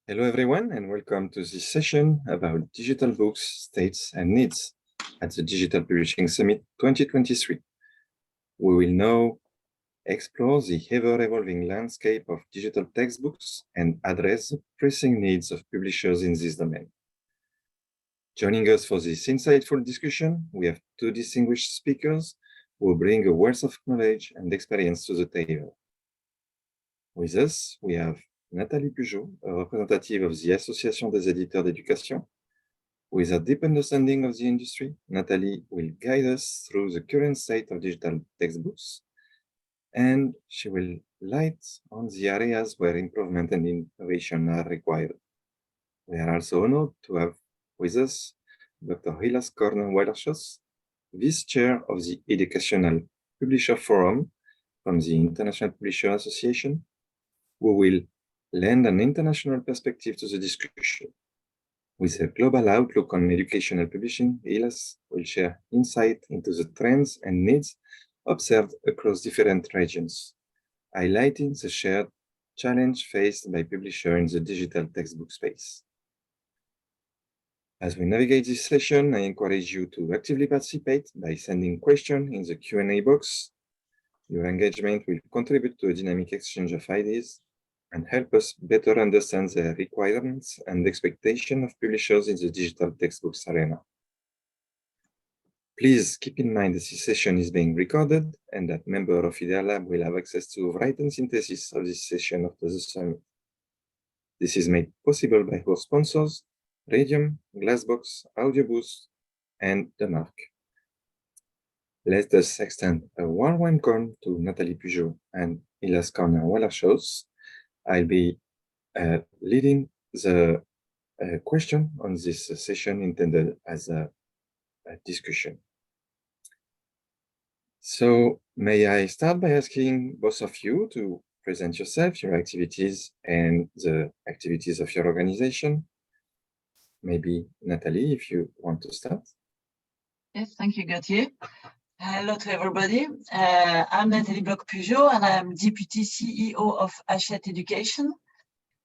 Hello everyone and welcome to this session about digital books, states and needs at the Digital Publishing Summit 2023. We will now explore the ever-evolving landscape of digital textbooks and address the pressing needs of publishers in this domain. Joining us for this insightful discussion, we have two distinguished speakers who bring a wealth of knowledge and experience to the table. With us, we have Nathalie Pujo, a representative of the Association des éditeurs d'éducation. With a deep understanding of the industry, Nathalie will guide us through the current state of digital textbooks, and she will light on the areas where improvement and innovation are required. We are also honored to have with us Dr. Ilas Koerner-Wellershaus, Vice Chair of the Educational Publisher Forum from the International Publisher Association, who will lend an international perspective to the discussion. With a global outlook on educational publishing, Ilas will share insight into the trends and needs observed across different regions, highlighting the shared challenge faced by publishers in the digital textbook space. As we navigate this session, I encourage you to actively participate by sending questions in the Q&A box. Your engagement will contribute to a dynamic exchange of ideas and help us better understand the requirements and expectations of publishers in the digital textbooks arena. Please keep in mind that this session is being recorded and that members of Idea Lab will have access to written synthesis of this session after the summit. This is made possible by our sponsors, Radium, Glassbox, Audioboost, and The Mark. Let us extend a warm welcome to Nathalie Pujo and Ilas Koerner-Wellershaus. I'll be leading the question on this session intended as a discussion. So may I start by asking both of you to present yourself, your activities, and the activities of your organization. Maybe Nathalie, if you want to start. Yes, thank you, Gauthier. Hello to everybody. I'm Nathalie Pujo, and I'm Deputy CEO of Hachette Education.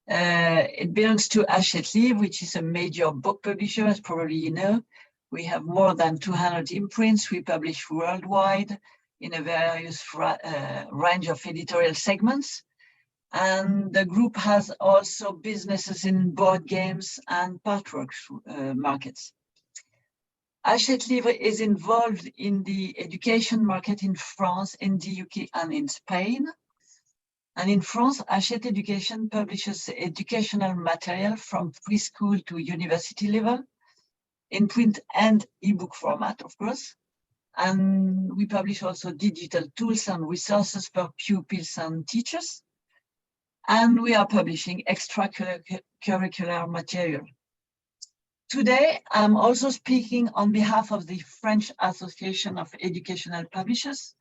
It belongs to Hachette Livre, which is a major book publisher, as probably you know. We have more than 200 imprints. We publish worldwide in a various range of editorial segments. And the group has also businesses in board games and partwork markets. Hachette Livre is involved in the education market in France, in the UK, and in Spain. And in France, Hachette Education publishes educational material from preschool to university level, in print and ebook format, of course. And we publish also digital tools and resources for pupils and teachers. And we are publishing extracurricular material. Today, I'm also speaking on behalf of the French Association of Educational Publishers.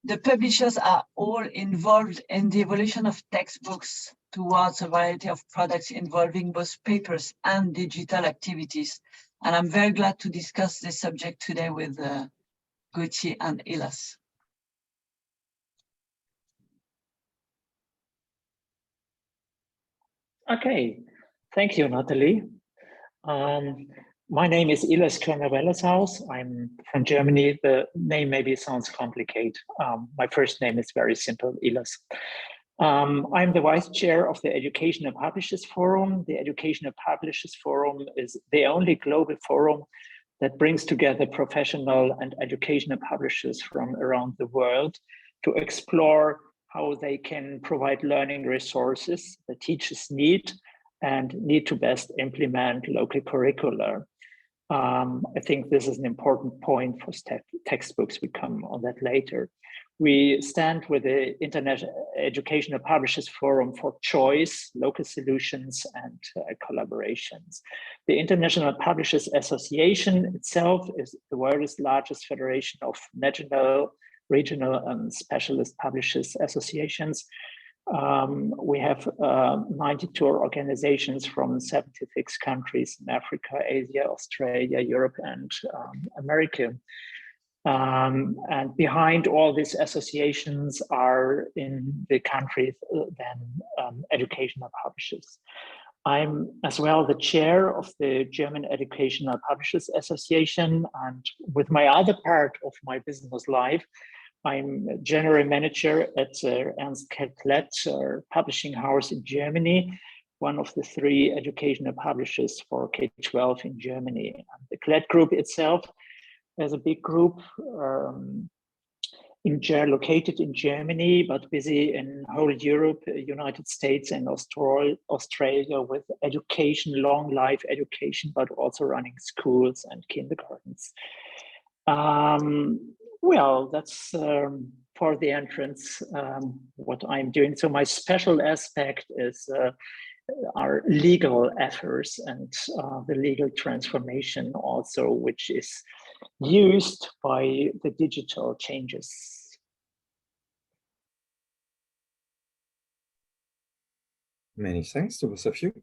The publishers are all involved in the evolution of textbooks towards a variety of products involving both papers and digital activities. And I'm very glad to discuss this subject today with Gauthier and Ilas. Okay, thank you, Nathalie. My name is Ilas Koerner-Wellershaus. I'm from Germany. The name maybe sounds complicated. My first name is very simple, Ilas. I'm the vice chair of the Educational Publishers Forum. The Educational Publishers Forum is the only global forum that brings together professional and educational publishers from around the world to explore how they can provide learning resources that teachers need and need to best implement local curricula. I think this is an important point for textbooks. We come on that later. We stand with the International Educational Publishers Forum for choice, local solutions, and collaborations. The International Publishers Association itself is the world's largest federation of national, regional, and specialist publishers associations. We have 92 organizations from 76 countries in Africa, Asia, Australia, Europe, and America. And behind all these associations are in the countries then educational publishers. I'm as well the chair of the German Educational Publishers Association, and with my other part of my business life, I'm a general manager at Ernst Klett publishing house in Germany, one of the 3 educational publishers for K-12 in Germany. And the Klett Group itself is a big group located in Germany, but busy in whole Europe, United States, and Australia with education, long life education, but also running schools and kindergartens. Well, that's for the entrance what I'm doing. So my special aspect is our legal efforts and the legal transformation also, which is used by the digital changes. Many thanks to both of you.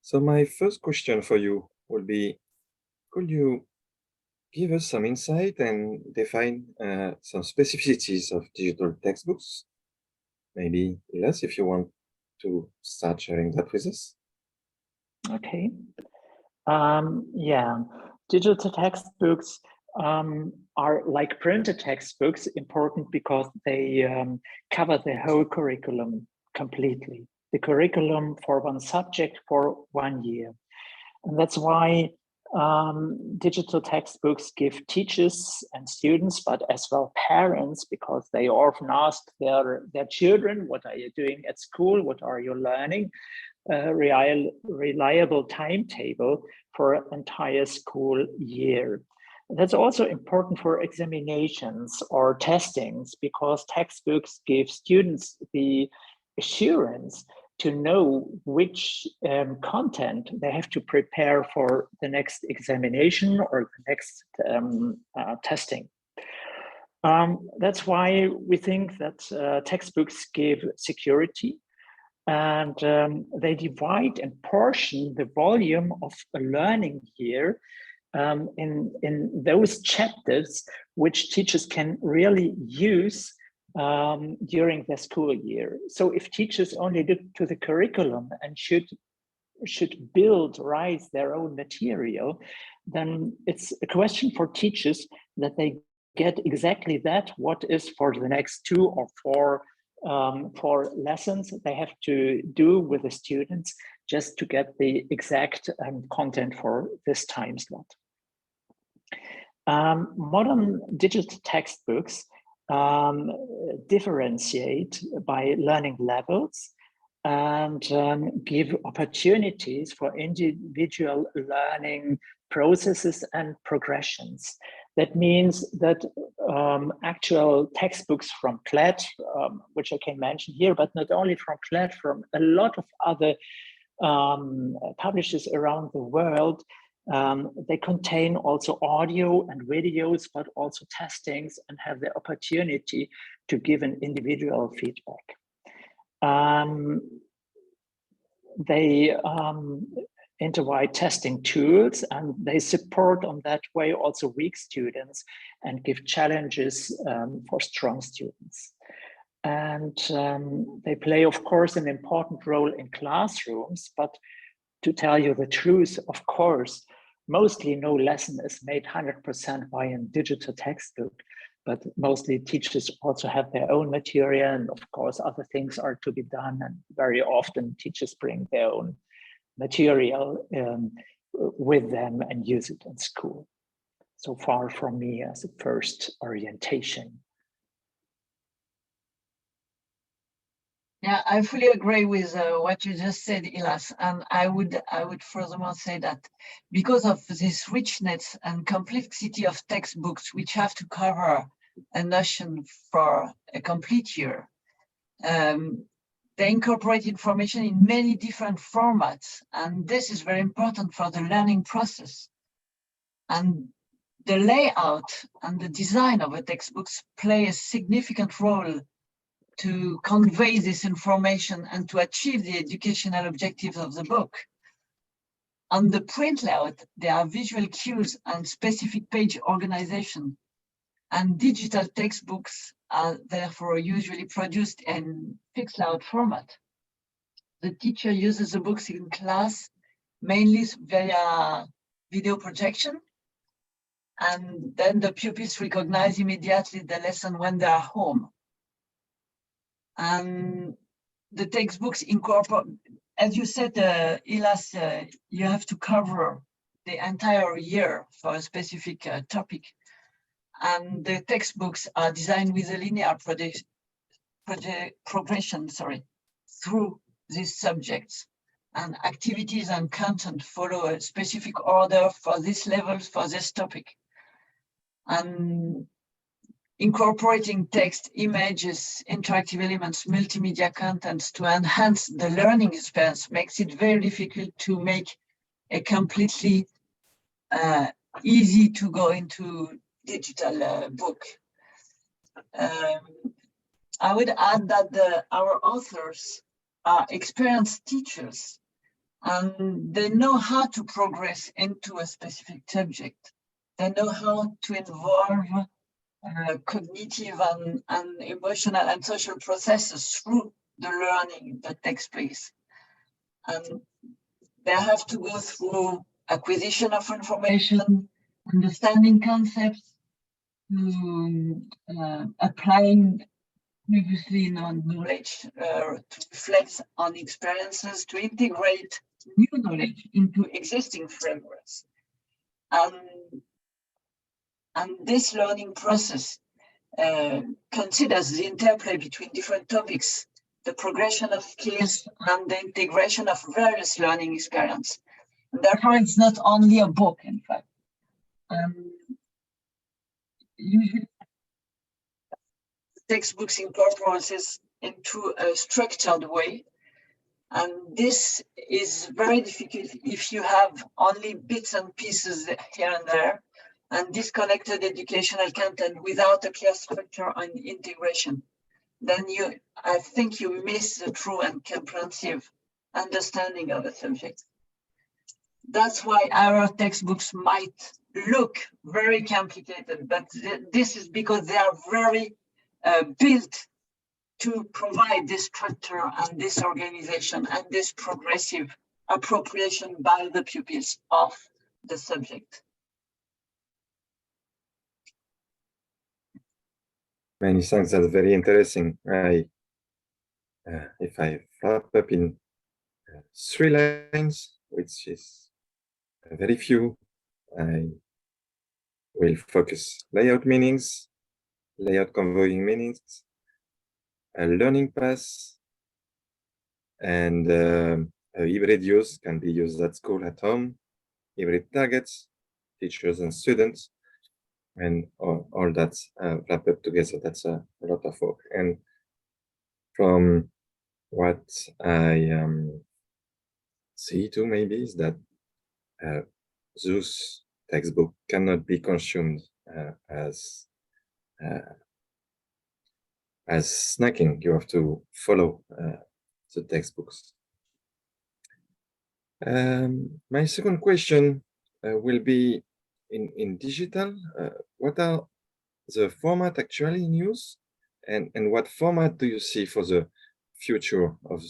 So my first question for you will be, could you give us some insight and define some specificities of digital textbooks? Maybe, Ilas, if you want to start sharing that with us. Okay. Yeah, digital textbooks are like printed textbooks, important because they cover the whole curriculum completely. The curriculum for one subject for 1 year. And that's why digital textbooks give teachers and students, but as well parents, because they often ask their children, what are you doing at school? What are you learning? Reliable timetable for an entire school year. That's also important for examinations or testings, because textbooks give students the assurance to know which content they have to prepare for the next examination or the next testing. That's why we think that textbooks give security, and they divide and portion the volume of a learning year in those chapters which teachers can really use during the school year. So if teachers only look to the curriculum and should write their own material, then it's a question for teachers that they get exactly that, what is for the next 2 or 4 lessons they have to do with the students, just to get the exact content for this time slot. Modern digital textbooks differentiate by learning levels and give opportunities for individual learning processes and progressions. That means that actual textbooks from Klett, which I can mention here, but not only from Klett, from a lot of other publishers around the world, they contain also audio and videos, but also testings, and have the opportunity to give an individual feedback. They interview testing tools, and they support on that way also weak students and give challenges for strong students. And they play, of course, an important role in classrooms, but to tell you the truth, of course, mostly no lesson is made 100% by a digital textbook, but mostly teachers also have their own material, and of course other things are to be done, and very often teachers bring their own material with them and use it in school. So far from me as a first orientation. Yeah, I fully agree with what you just said, Ilas, and I would furthermore say that because of this richness and complexity of textbooks, which have to cover a notion for a complete year, they incorporate information in many different formats, and this is very important for the learning process. And the layout and the design of the textbooks play a significant role to convey this information and to achieve the educational objectives of the book. On the print layout, there are visual cues and specific page organization, and digital textbooks are therefore usually produced in fixed layout format. the teacher uses the books in class mainly via video projection, and then the pupils recognize immediately the lesson when they are home. And the textbooks incorporate, as you said, Ilas, you have to cover the entire year for a specific topic. And the textbooks are designed with a linear progression through these subjects. And activities and content follow a specific order for these levels, for this topic. And incorporating text, images, interactive elements, multimedia contents to enhance the learning experience makes it very difficult to make a completely easy to go into digital book. I would add that our authors are experienced teachers, and they know how to progress into a specific subject. They know how to involve cognitive and emotional and social processes through the learning that takes place. And they have to go through acquisition of information, understanding concepts, to applying previously known knowledge, to reflect on experiences, to integrate new knowledge into existing frameworks. And this learning process considers the interplay between different topics, the progression of skills, and the integration of various learning experiences. And therefore, it's not only a book, in fact. Usually, textbooks incorporate this into a structured way. And this is very difficult if you have only bits and pieces here and there, and disconnected educational content without a clear structure and integration. Then I think you miss the true and comprehensive understanding of the subject. That's why our textbooks might look very complicated, but this is because they are very built to provide this structure and this organization and this progressive appropriation by the pupils of the subject. Many thanks. That's very interesting. If I wrap up in 3 lines, which is very few, I will focus layout meanings, layout convoying meanings, a learning path, and a hybrid use can be used at school, at home, hybrid targets, teachers and students, and all that wrapped up together. That's a lot of work. And from what I see too, maybe, is that those textbook cannot be consumed as snacking. You have to follow the textbooks. My second question will be in digital. What are the format actually in use, and what format do you see for the future of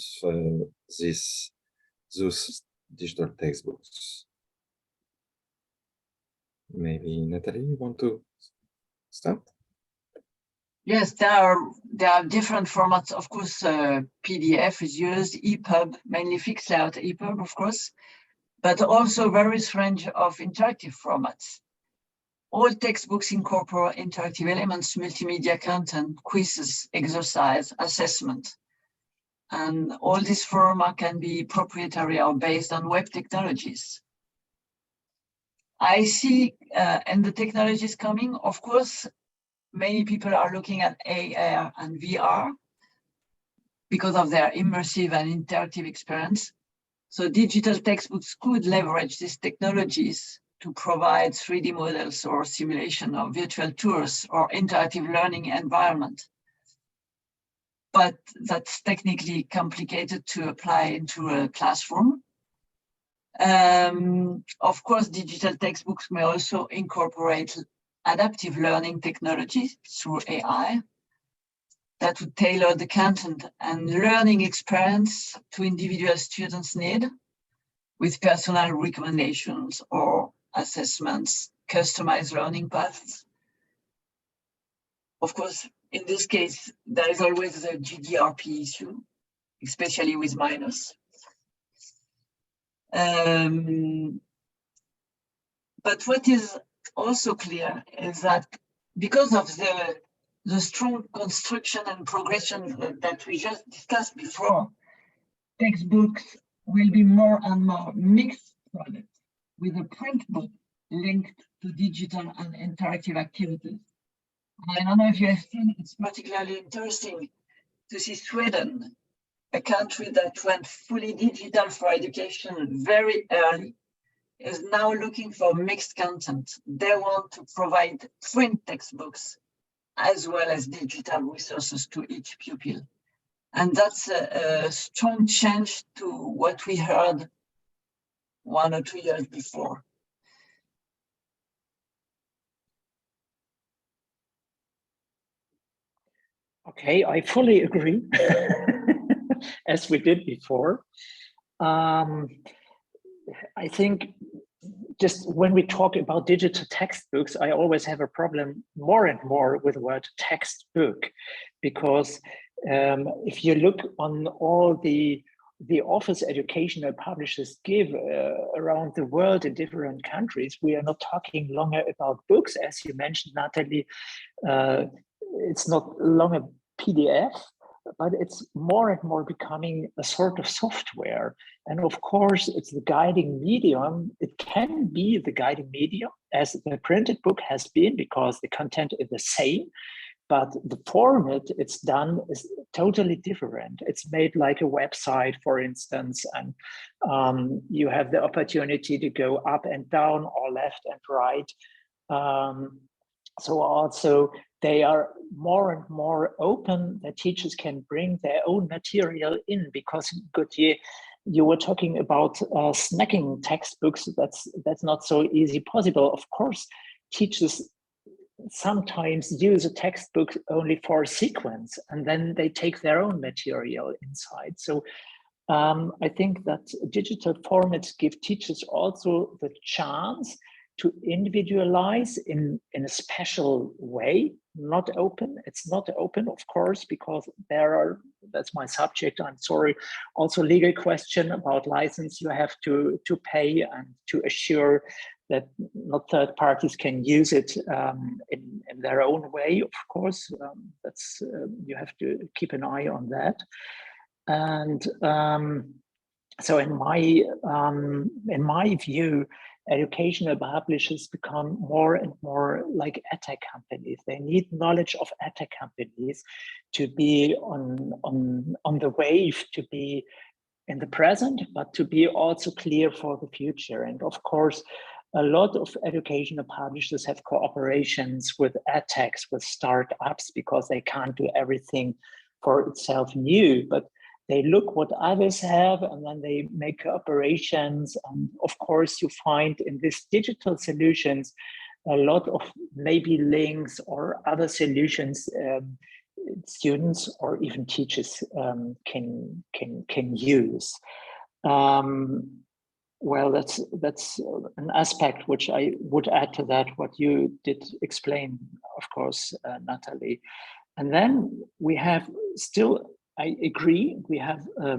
those digital textbooks? Maybe Nathalie, you want to start? Yes, there are different formats. Of course, PDF is used, EPUB, mainly fixed layout EPUB, of course, but also various range of interactive formats. All textbooks incorporate interactive elements, multimedia content, quizzes, exercise, assessment. And all these formats can be proprietary or based on web technologies. I see, and the technologies coming, of course, many people are looking at AR and VR because of their immersive and interactive experience. So digital textbooks could leverage these technologies to provide 3D models or simulation of virtual tours or interactive learning environment. But that's technically complicated to apply into a classroom. Of course, digital textbooks may also incorporate adaptive learning technologies through AI. that would tailor the content and learning experience to individual students' need with personal recommendations or assessments, customized learning paths. Of course, in this case, there is always the GDRP issue, especially with minors. But what is also clear is that because of the strong construction and progression that we just discussed before, textbooks will be more and more mixed products with a print book linked to digital and interactive activities. I don't know if you have seen, it's particularly interesting to see Sweden, a country that went fully digital for education very early, is now looking for mixed content. They want to provide print textbooks as well as digital resources to each pupil. And that's a strong change to what we heard 1 or 2 years before. Okay, I fully agree, as we did before. I think just when we talk about digital textbooks, I always have a problem more and more with the word textbook, because if you look on all the offers educational publishers give around the world in different countries, we are not talking longer about books, as you mentioned, Nathalie. It's not longer PDF, but it's more and more becoming a sort of software. And of course, it's the guiding medium. It can be the guiding medium as the printed book has been, because the content is the same, but the format it's done is totally different. It's made like a website, for instance, and you have the opportunity to go up and down or left and right. So also they are more and more open that teachers can bring their own material in, because Gauthier, you were talking about snacking textbooks. That's not so easy possible. Of course, teachers sometimes use a textbook only for a sequence, and then they take their own material inside. So I think that digital formats give teachers also the chance to individualize in a special way, not open. It's not open, of course, because there are, that's my subject, I'm sorry, also legal question about license you have to pay and to assure that not third parties can use it in their own way, of course. That's you have to keep an eye on that. And so in my view, educational publishers become more and more like edtech companies. They need knowledge of edtech companies to be on the wave, to be in the present, but to be also clear for the future. And of course, a lot of educational publishers have cooperations with edtechs, with startups, because they can't do everything for itself new, but they look what others have, and then they make operations. And of course, you find in these digital solutions a lot of maybe links or other solutions students or even teachers can use. Well, that's an aspect which I would add to that, what you did explain, of course, Nathalie. And then we have still, I agree, we have a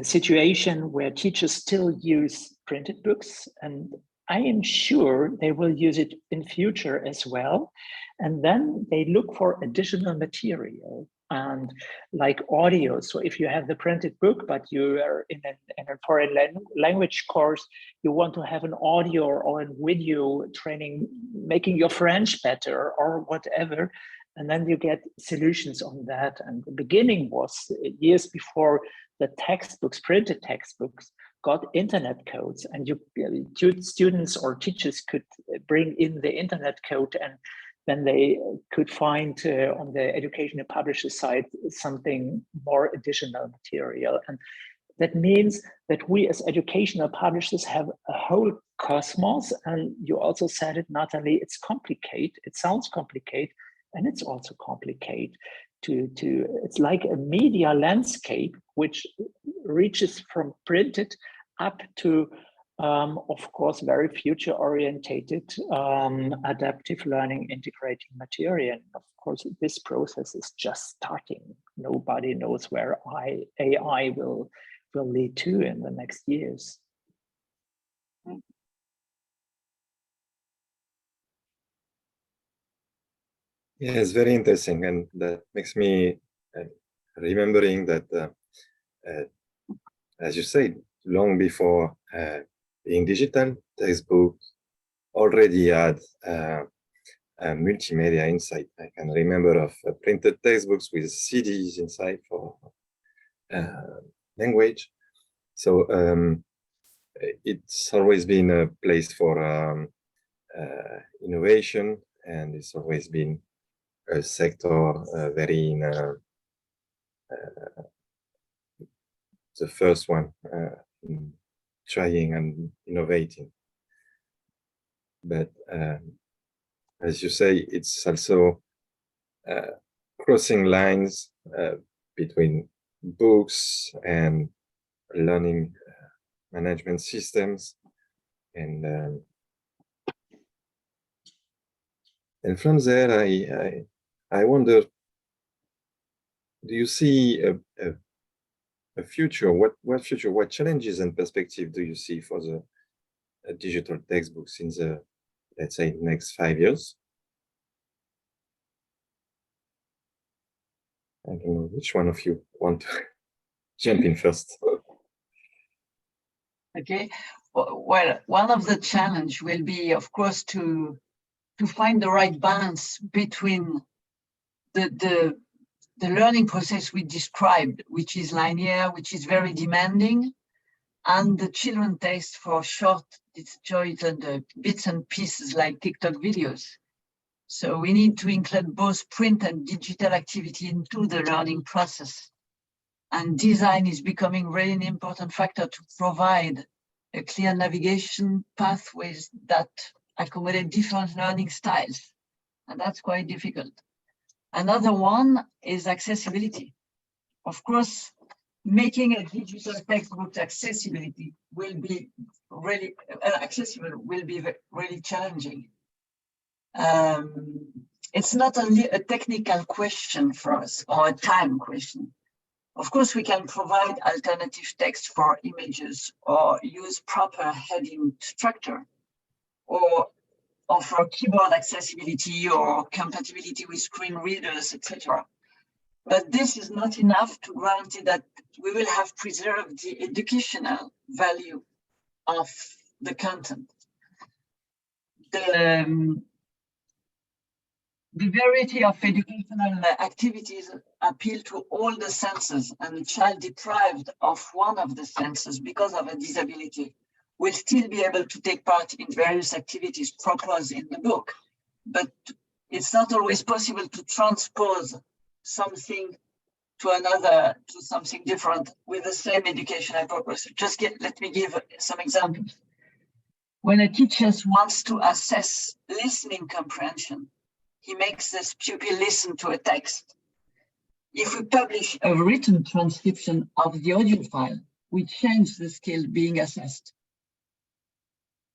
situation where teachers still use printed books, and I am sure they will use it in future as well. And then they look for additional material and like audio. So if you have the printed book, but you are in a foreign language course, you want to have an audio or a video training, making your French better or whatever. And then you get solutions on that. And the beginning was years before the textbooks, printed textbooks, got internet codes, and students or teachers could bring in the internet code, and then they could find on the educational publisher side something more additional material. And that means that we as educational publishers have a whole cosmos. And you also said it, Nathalie, it's complicated. It sounds complicated. And it's also complicated it's like a media landscape which reaches from printed up to of course very future orientated adaptive learning integrating material. And of course this process is just starting. Nobody knows where AI will lead to in the next years. Yeah, it's very interesting, and that makes me remembering that, as you said, long before being digital, textbook already had multimedia inside. I can remember of printed textbooks with CDs inside for language. So it's always been a place for innovation, and it's always been a sector very in the first one in trying and innovating. But as you say, it's also crossing lines between books and learning management systems, and from there, I wonder, do you see a future? What future? What challenges and perspective do you see for the digital textbooks in the, let's say, next 5 years? I don't know which one of you want to jump in first. Okay. Well, one of the challenge will be, of course, to find the right balance between the learning process we described, which is linear, which is very demanding, and the children taste for short, disjointed bits and pieces like TikTok videos. So we need to include both print and digital activity into the learning process. And design is becoming really an important factor to provide a clear navigation pathways that accommodate different learning styles. And that's quite difficult. Another one is accessibility. Of course, making a digital textbook accessibility will be really really challenging. It's not only a technical question for us or a time question. Of course, we can provide alternative text for images or use proper heading structure or offer keyboard accessibility or compatibility with screen readers, etc. But this is not enough to guarantee that we will have preserved the educational value of the content. The variety of educational activities appeal to all the senses, and a child deprived of one of the senses because of a disability will still be able to take part in various activities proposed in the book. But it's not always possible to transpose something to another, to something different with the same educational purpose. Let me give some examples. When a teacher wants to assess listening comprehension, he makes this pupil listen to a text. If we publish a written transcription of the audio file, we change the skill being assessed.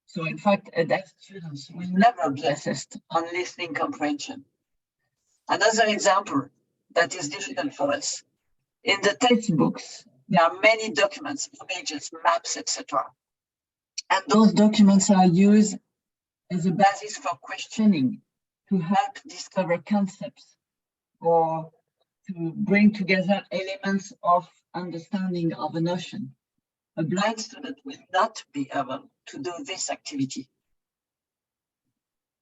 So in fact, deaf students will never be assessed on listening comprehension. Another example that is difficult for us. In the textbooks, there are many documents, images, maps, etc. And those documents are used as a basis for questioning, to help discover concepts or to bring together elements of understanding of a notion. A blind student will not be able to do this activity.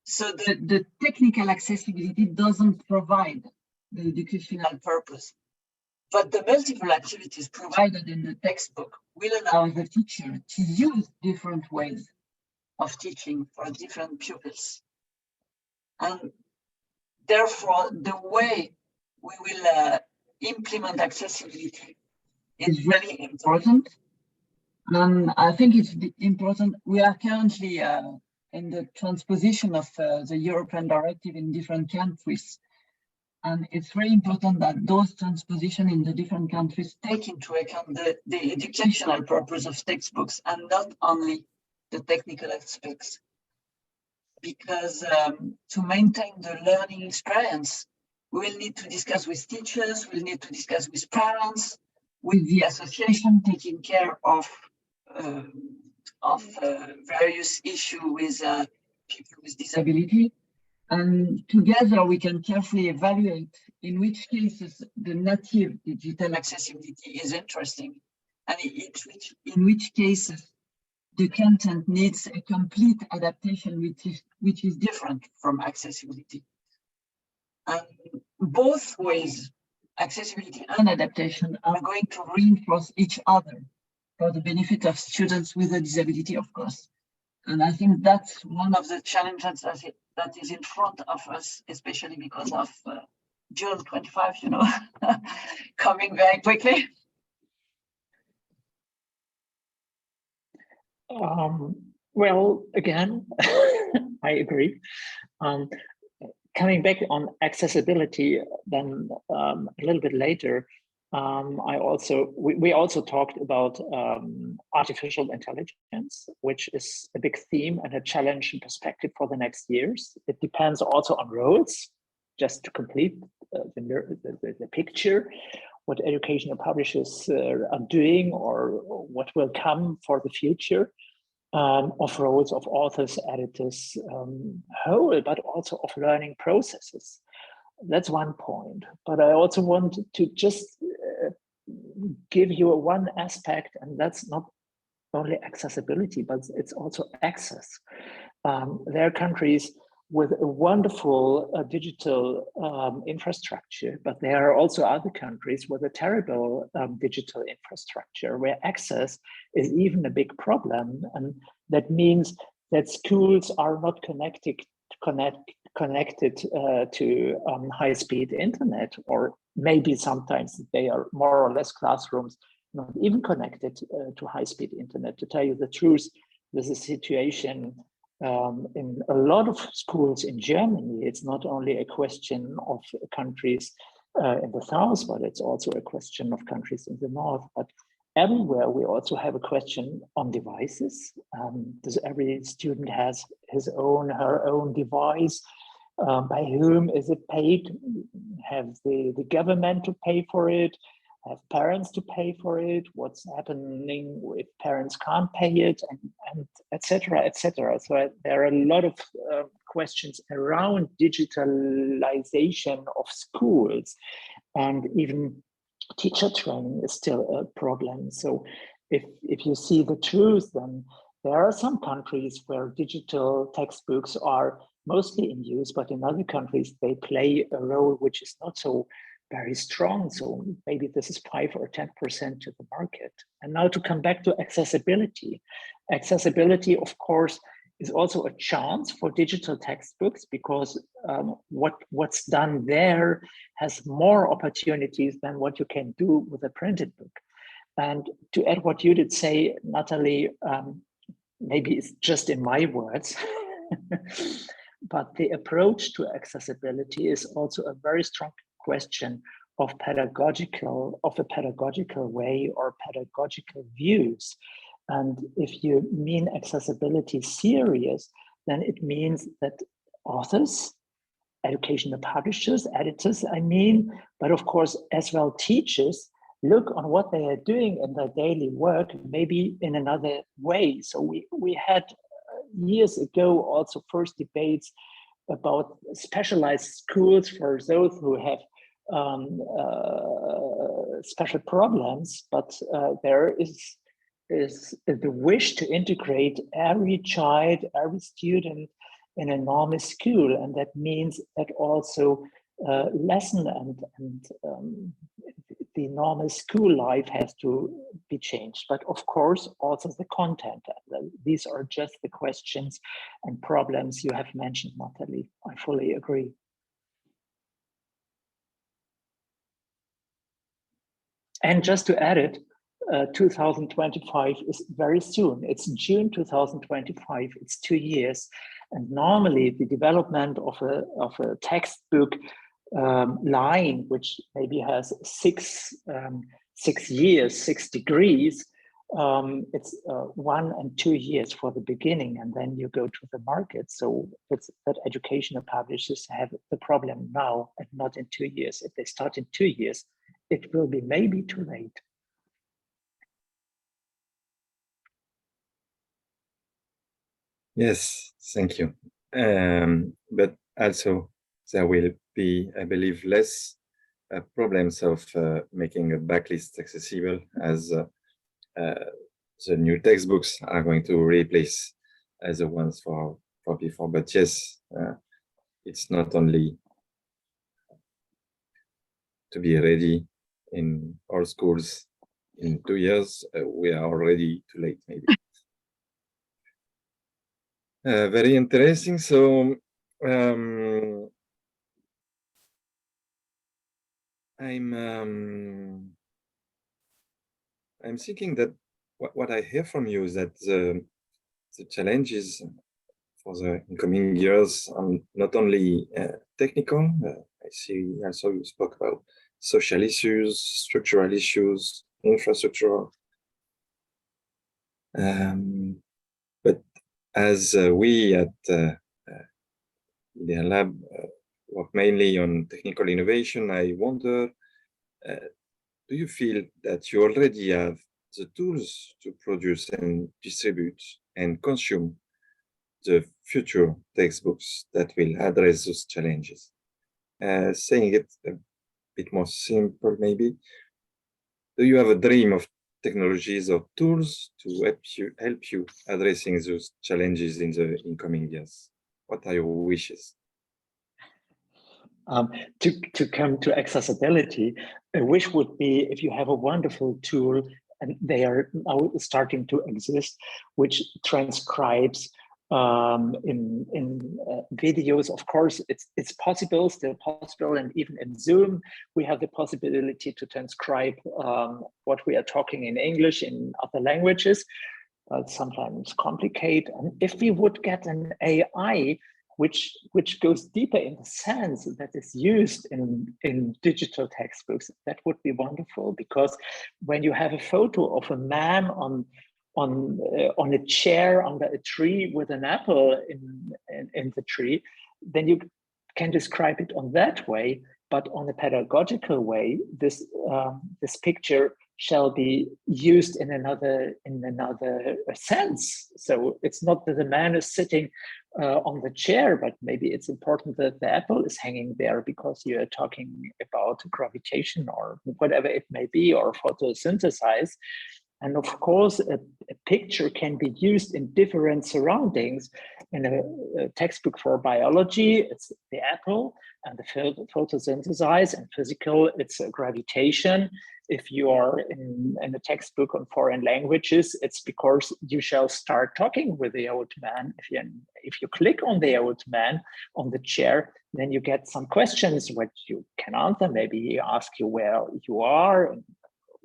So the technical accessibility doesn't provide the educational purpose, but the multiple activities provided in the textbook will allow the teacher to use different ways of teaching for different pupils. And therefore, the way we will implement accessibility is really important. And I think it's important. We are currently in the transposition of the European directive in different countries. And it's very important that those transpositions in the different countries take into account the educational purpose of textbooks and not only the technical aspects. Because to maintain the learning experience, we will need to discuss with teachers, we'll need to discuss with parents, with the association taking care of various issues with people with disability. And together we can carefully evaluate in which cases the native digital accessibility is interesting, and in which cases the content needs a complete adaptation, which is different from accessibility. And both ways, accessibility and adaptation, are going to reinforce each other for the benefit of students with a disability, of course. And I think that's one of the challenges that is in front of us, especially because of June 25, coming very quickly. Well, again, I agree. Coming back on accessibility, then a little bit later, we also talked about artificial intelligence, which is a big theme and a challenge and perspective for the next years. It depends also on roles, just to complete the picture, what educational publishers are doing or what will come for the future. Of roles of authors, editors, whole, but also of learning processes. That's one point. But I also want to just give you one aspect, and that's not only accessibility, but it's also access. There are countries with a wonderful digital infrastructure, but there are also other countries with a terrible digital infrastructure where access is even a big problem. And that means that schools are not connected to high-speed internet, or maybe sometimes they are more or less classrooms not even connected to high-speed internet. To tell you the truth, there's a situation in a lot of schools in Germany. It's not only a question of countries in the south, but it's also a question of countries in the north. But everywhere we also have a question on devices. Does every student has his own, her own device? By whom is it paid? Have the government to pay for it? Have parents to pay for it? What's happening if parents can't pay it, and et cetera, et cetera. So there are a lot of questions around digitalization of schools, and even teacher training is still a problem. So if you see the truth, then there are some countries where digital textbooks are mostly in use, but in other countries they play a role which is not so very strong. So maybe this is 5 or 10% to the market. And now to come back to accessibility. Accessibility, of course, is also a chance for digital textbooks, because what's done there has more opportunities than what you can do with a printed book. And to add what you did say, Nathalie, maybe it's just in my words, but the approach to accessibility is also a very strong question of a pedagogical way or pedagogical views. And if you mean accessibility serious, then it means that authors, educational publishers, editors, but of course, as well teachers, look on what they are doing in their daily work, maybe in another way. So we had years ago also first debates about specialized schools for those who have special problems, but there is the wish to integrate every child, every student in a normal school, and that means that also lesson and the normal school life has to be changed. But of course, also the content. These are just the questions and problems you have mentioned, Nathalie. I fully agree. And just to add it, 2025 is very soon. It's June 2025. It's 2 years. And normally the development of a textbook line, which maybe has 6 years, 6 degrees, it's 1 and 2 years for the beginning, and then you go to the market. So it's that educational publishers have the problem now and not in 2 years. If they start in 2 years, it will be maybe too late. Yes, thank you. But also there will be, I believe, less problems of making a backlist accessible, as the new textbooks are going to replace the ones for before. But yes, it's not only to be ready in all schools in 2 years, we are already too late, maybe. Very interesting. So I'm thinking that what I hear from you is that the challenges for the incoming years are not only technical. I see also you spoke about social issues, structural issues, infrastructural. But as we at the lab work mainly on technical innovation, I wonder, do you feel that you already have the tools to produce and distribute and consume the future textbooks that will address those challenges? Saying it a bit more simple, maybe, do you have a dream of technologies or tools to help you addressing those challenges in the incoming years? What are your wishes? To come to accessibility, a wish would be if you have a wonderful tool, and they are now starting to exist, which transcribes in videos. Of course, it's possible, still possible, and even in Zoom, we have the possibility to transcribe what we are talking in English in other languages. Sometimes complicate, and if we would get an AI which goes deeper in the sense that is used in digital textbooks, that would be wonderful. Because when you have a photo of a man on a chair under a tree with an apple in the tree, then you can describe it on that way. But on a pedagogical way, this picture shall be used in another sense. So it's not that the man is sitting on the chair, but maybe it's important that the apple is hanging there because you're talking about gravitation or whatever it may be, or photosynthesis. And of course, a picture can be used in different surroundings. In a textbook for biology, it's the apple and the photosynthesis, and physical, it's gravitation. If you are in a textbook on foreign languages, it's because you shall start talking with the old man. If you click on the old man on the chair, then you get some questions which you can answer. Maybe he asks you where you are, and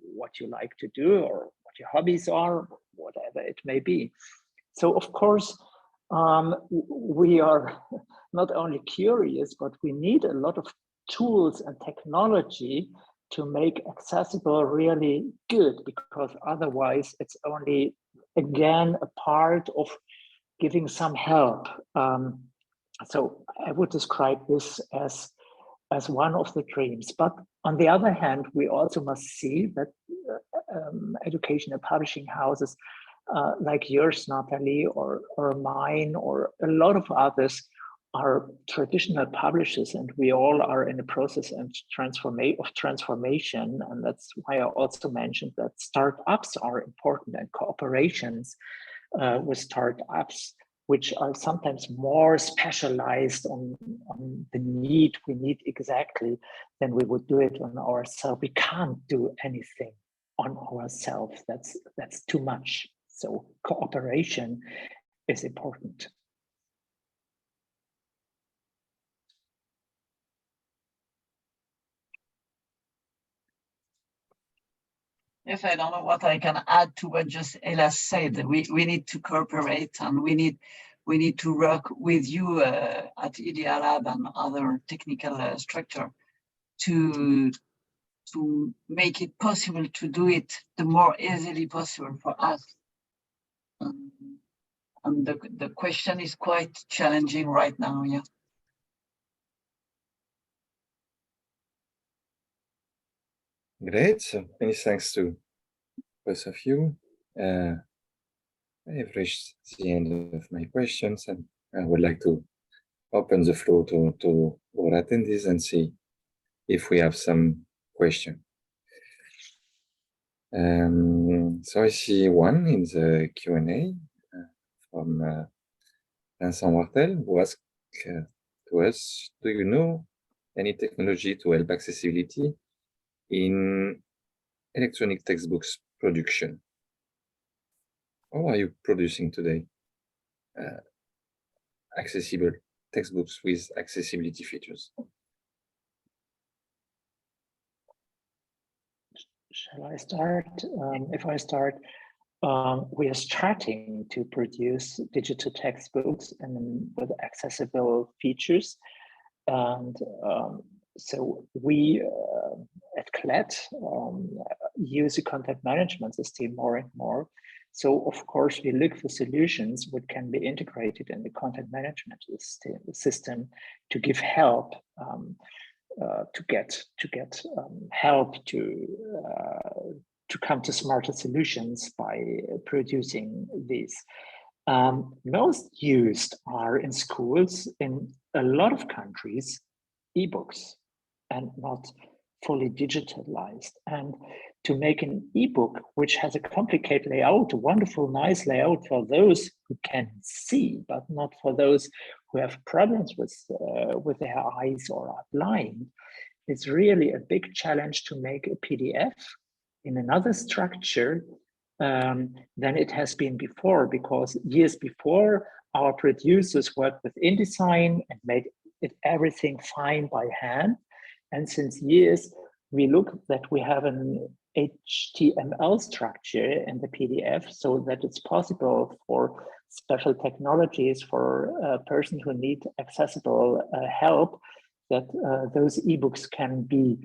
what you like to do, or what your hobbies are, whatever it may be. So of course, we are not only curious, but we need a lot of tools and technology to make accessible really good, because otherwise it's only, again, a part of giving some help. So I would describe this as one of the dreams. But on the other hand, we also must see that educational publishing houses like yours, Nathalie, or mine, or a lot of others are traditional publishers, and we all are in a process of transformation. And that's why I also mentioned that startups are important, and cooperations with startups, which are sometimes more specialized on the need we need exactly than we would do it on ourselves. We can't do anything on ourselves. That's too much. So cooperation is important. Yes, I don't know what I can add to what just Ilas said. We need to cooperate, and we we need to work with you at Idea Lab and other technical structure to make it possible to do it the more easily possible for us. And the question is quite challenging right now, yeah. Great, so many thanks to both of you. I have reached the end of my questions, and I would like to open the floor to our attendees and see if we have some questions. So I see one in the Q&A from Vincent Martel, who asked to us, do you know any technology to help accessibility in electronic textbooks production? How are you producing today accessible textbooks with accessibility features? Shall I start? If I start, we are starting to produce digital textbooks and with accessible features. And so we at CLET use a content management system more and more. So of course we look for solutions which can be integrated in the content management system to give help to get help to come to smarter solutions by producing these. Most used are in schools in a lot of countries, ebooks, and not fully digitalized. And to make an ebook which has a complicated layout, a wonderful, nice layout for those who can see, but not for those who have problems with their eyes or are blind, it's really a big challenge to make a PDF in another structure than it has been before, because years before our producers worked with InDesign and made it everything fine by hand. And since years, we look that we have an HTML structure in the PDF so that it's possible for special technologies for a person who needs accessible help, that those ebooks can be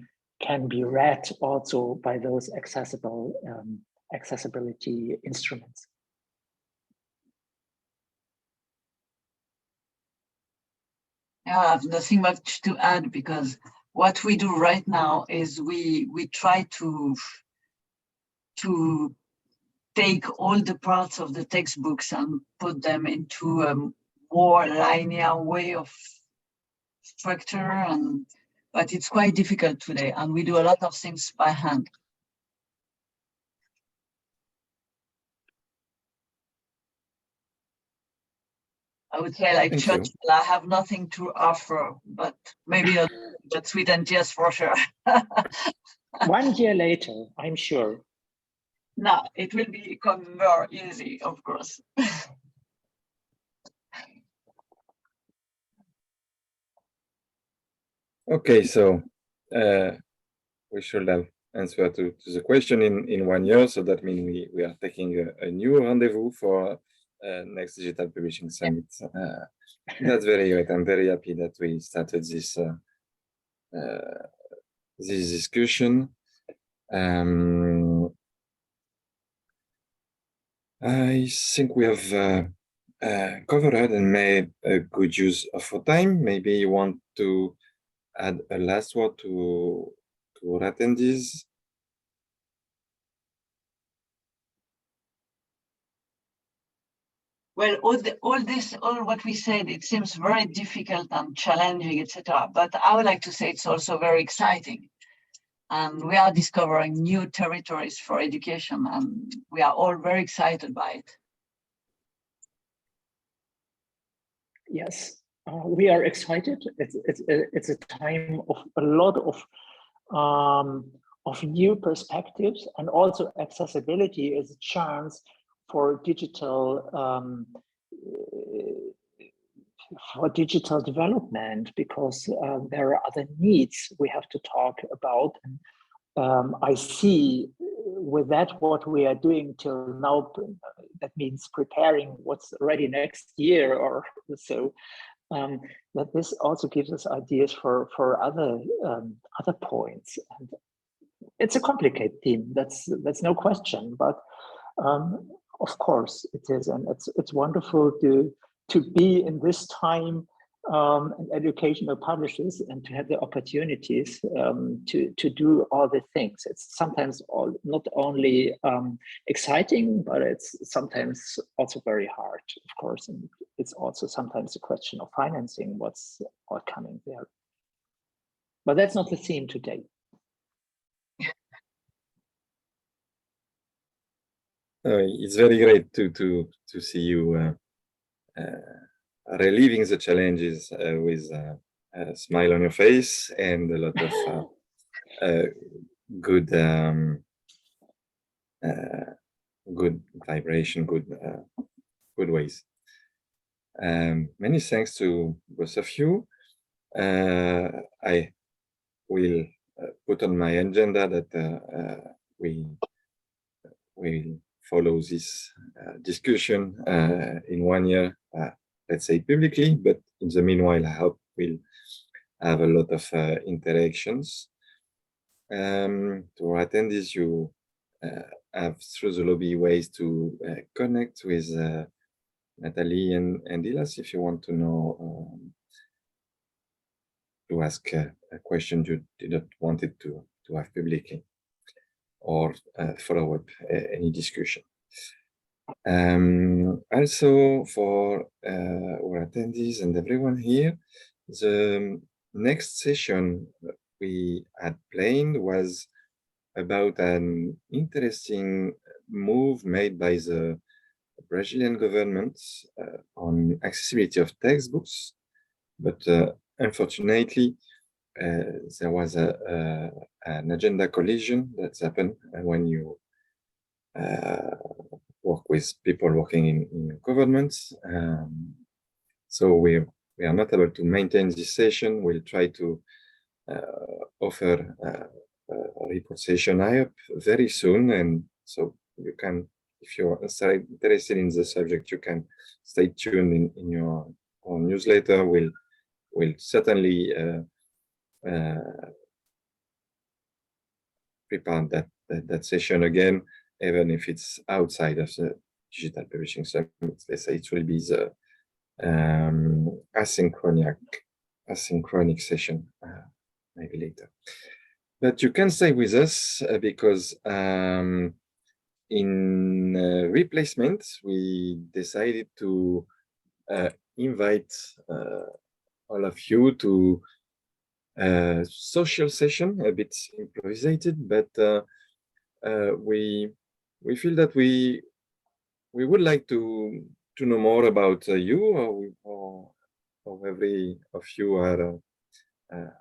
read also by those accessibility instruments. Yeah, I have nothing much to add, because what we do right now is we try to take all the parts of the textbooks and put them into a more linear way of structure, but it's quite difficult today, and we do a lot of things by hand. I would say, like Churchill, I have nothing to offer, but maybe not, but Sweden, yes, for sure. 1 year later, I'm sure. No, it will become more easy, of course. Okay, so we should have answer to the question in 1 year. So that means we are taking a new rendezvous for next Digital Publishing Summit. That's very great. I'm very happy that we started this this discussion. I think we have covered and made a good use of our time. Maybe you want to add a last word to our attendees. Well, all what we said, it seems very difficult and challenging, etc. But I would like to say it's also very exciting. And we are discovering new territories for education, and we are all very excited by it. Yes, we are excited. It's a time of a lot of new perspectives, and also accessibility is a chance for digital development, because there are other needs we have to talk about. And I see with that what we are doing till now that means preparing what's already next year or so. That this also gives us ideas for other points. And it's a complicated theme. That's no question. But of course it is, and it's wonderful to be in this time and educational publishers and to have the opportunities to do all the things. It's sometimes not only exciting, but it's sometimes also very hard, of course. And it's also sometimes a question of financing what's all coming there. But that's not the theme today. It's very great to see you relieving the challenges with a smile on your face and a lot of good good vibration, good ways. Many thanks to both of you. I will put on my agenda that we will follow this discussion in 1 year, let's say publicly, but in the meanwhile, I hope we'll have a lot of interactions. To attend this, you have through the lobby ways to connect with Nathalie and Ilas if you want to know, to ask a question you didn't want it to have publicly, or follow up any discussion. Also for our attendees and everyone here, the next session we had planned was about an interesting move made by the Brazilian government on accessibility of textbooks, but unfortunately there was an agenda collision that's happened when you work with people working in governments. So we are not able to maintain this session. We'll try to offer a report session, I hope, very soon. And so you can, if you're interested in the subject, you can stay tuned in your own newsletter. We'll certainly prepare that session again, even if it's outside of the Digital Publishing Summit. Let's say it will be the asynchronic session, maybe later. But you can stay with us because in replacement, we decided to invite all of you to a social session, a bit improvised, but we feel that we would like to know more about you, or every of you are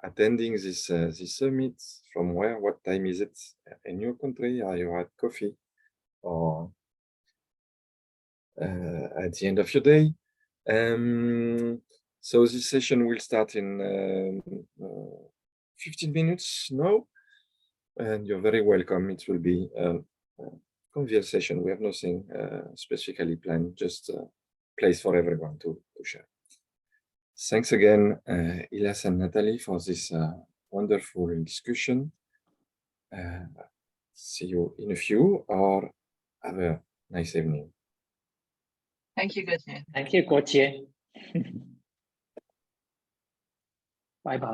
attending this summit. From where? What time is it in your country? Are you at coffee or at the end of your day? So this session will start in 15 minutes now, and you're very welcome. It will be a conversation. We have nothing specifically planned, just a place for everyone to share. Thanks again, Ilas and Nathalie, for this wonderful discussion. See you in a few, or have a nice evening. Thank you, Gauthier. Thank you, Gauthier. Bye-bye.